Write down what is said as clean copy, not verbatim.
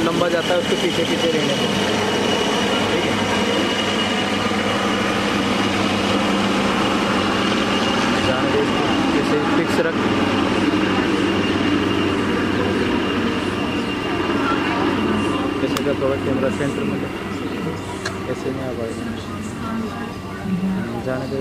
लंबा जाता है उसके पीछे पीछे रहने को। ठीक है, जाने दे इसको, जैसे फिक्स रख। जैसे का थोड़ा कैमरा सेंटर में, ऐसे नहीं आ पाएगा, जाने दे।